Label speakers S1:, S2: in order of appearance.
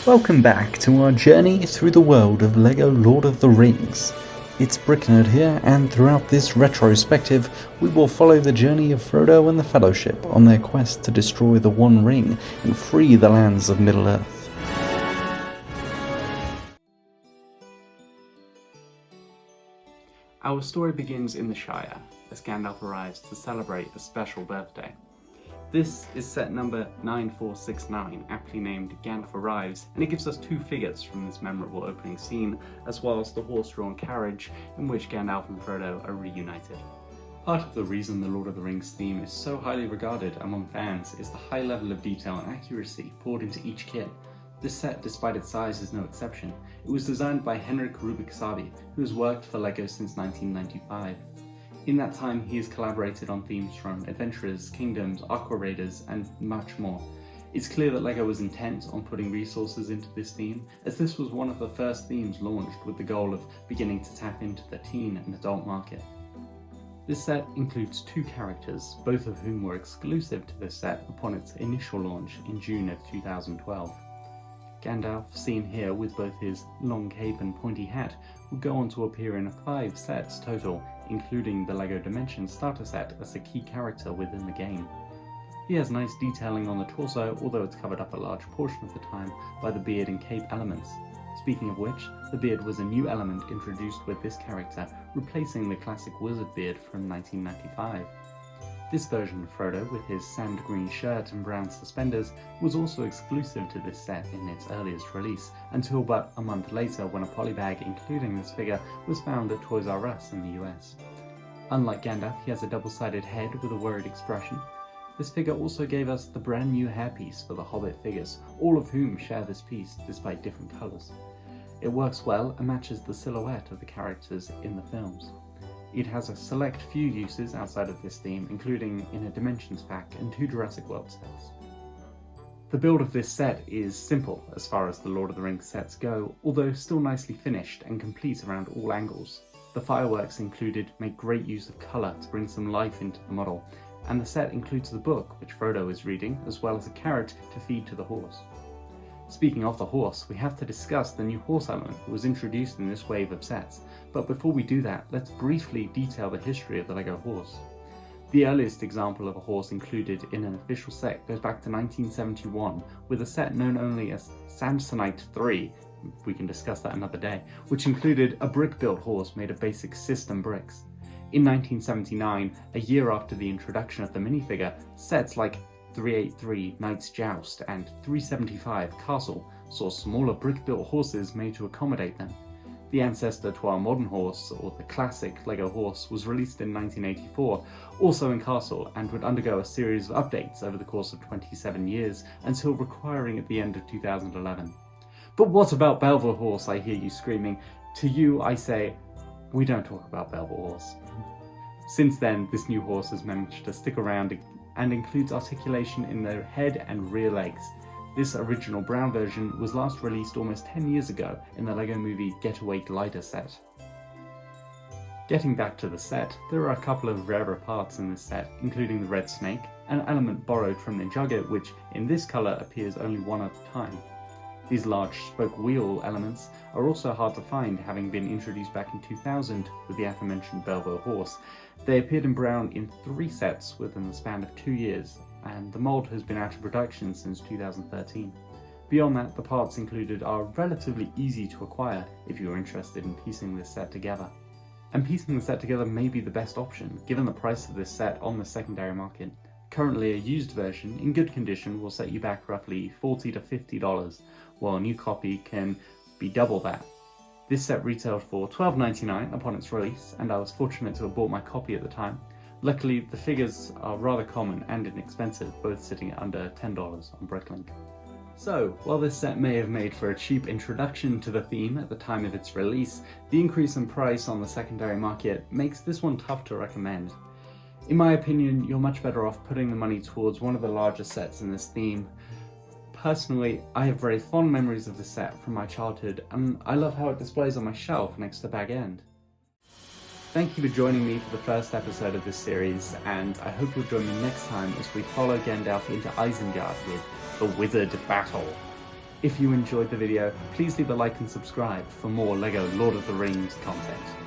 S1: Welcome back to our journey through the world of LEGO Lord of the Rings. It's Bricknerd here, and throughout this retrospective, we will follow the journey of Frodo and the Fellowship on their quest to destroy the One Ring and free the lands of Middle-earth.
S2: Our story begins in the Shire, as Gandalf arrives to celebrate a special birthday. This is set number 9469, aptly named Gandalf Arrives, and it gives us two figures from this memorable opening scene, as well as the horse-drawn carriage in which Gandalf and Frodo are reunited. Part of the reason the Lord of the Rings theme is so highly regarded among fans is the high level of detail and accuracy poured into each kit. This set, despite its size, is no exception. It was designed by Henrik Rubik-Sabi, who has worked for LEGO since 1995. In that time, he has collaborated on themes from Adventurers, Kingdoms, Aqua Raiders, and much more. It's clear that LEGO was intent on putting resources into this theme, as this was one of the first themes launched with the goal of beginning to tap into the teen and adult market. This set includes two characters, both of whom were exclusive to this set upon its initial launch in June of 2012. Gandalf, seen here with both his long cape and pointy hat, will go on to appear in 5 sets total, including the LEGO Dimensions starter set as a key character within the game. He has nice detailing on the torso, although it's covered up a large portion of the time by the beard and cape elements. Speaking of which, the beard was a new element introduced with this character, replacing the classic wizard beard from 1995. This version of Frodo, with his sand green shirt and brown suspenders, was also exclusive to this set in its earliest release, until but a month later when a polybag including this figure was found at Toys R Us in the US. Unlike Gandalf, he has a double-sided head with a worried expression. This figure also gave us the brand new hairpiece for the Hobbit figures, all of whom share this piece despite different colours. It works well and matches the silhouette of the characters in the films. It has a select few uses outside of this theme, including in a Dimensions pack and 2 Jurassic World sets. The build of this set is simple as far as the Lord of the Rings sets go, although still nicely finished and complete around all angles. The fireworks included make great use of colour to bring some life into the model, and the set includes the book which Frodo is reading, as well as a carrot to feed to the horse. Speaking of the horse, we have to discuss the new horse element that was introduced in this wave of sets, but before we do that, let's briefly detail the history of the LEGO horse. The earliest example of a horse included in an official set goes back to 1971, with a set known only as Samsonite 3, we can discuss that another day, which included a brick-built horse made of basic system bricks. In 1979, a year after the introduction of the minifigure, sets like 383 Knight's Joust and 375 Castle saw smaller brick-built horses made to accommodate them. The ancestor to our modern horse, or the classic LEGO horse, was released in 1984, also in Castle, and would undergo a series of updates over the course of 27 years until requiring at the end of 2011. But what about Belvoir Horse, I hear you screaming. To you I say, we don't talk about Belvoir Horse. Since then, this new horse has managed to stick around and includes articulation in the head and rear legs. This original brown version was last released almost 10 years ago in the LEGO Movie Getaway Glider set. Getting back to the set, there are a couple of rarer parts in this set, including the red snake, an element borrowed from Ninjago which, in this colour, appears only one at a time. These large spoke wheel elements are also hard to find, having been introduced back in 2000 with the aforementioned Belvoir horse. They appeared in brown in 3 sets within the span of 2 years, and the mould has been out of production since 2013. Beyond that, the parts included are relatively easy to acquire if you are interested in piecing this set together. And piecing the set together may be the best option, given the price of this set on the secondary market. Currently, a used version in good condition will set you back roughly $40 to $50, while a new copy can be double that. This set retailed for $12.99 upon its release, and I was fortunate to have bought my copy at the time. Luckily, the figures are rather common and inexpensive, both sitting at under $10 on Bricklink. So, while this set may have made for a cheap introduction to the theme at the time of its release, the increase in price on the secondary market makes this one tough to recommend. In my opinion, you're much better off putting the money towards one of the larger sets in this theme. Personally, I have very fond memories of the set from my childhood, and I love how it displays on my shelf next to Bag End. Thank you for joining me for the first episode of this series, and I hope you'll join me next time as we follow Gandalf into Isengard with the Wizard Battle. If you enjoyed the video, please leave a like and subscribe for more LEGO Lord of the Rings content.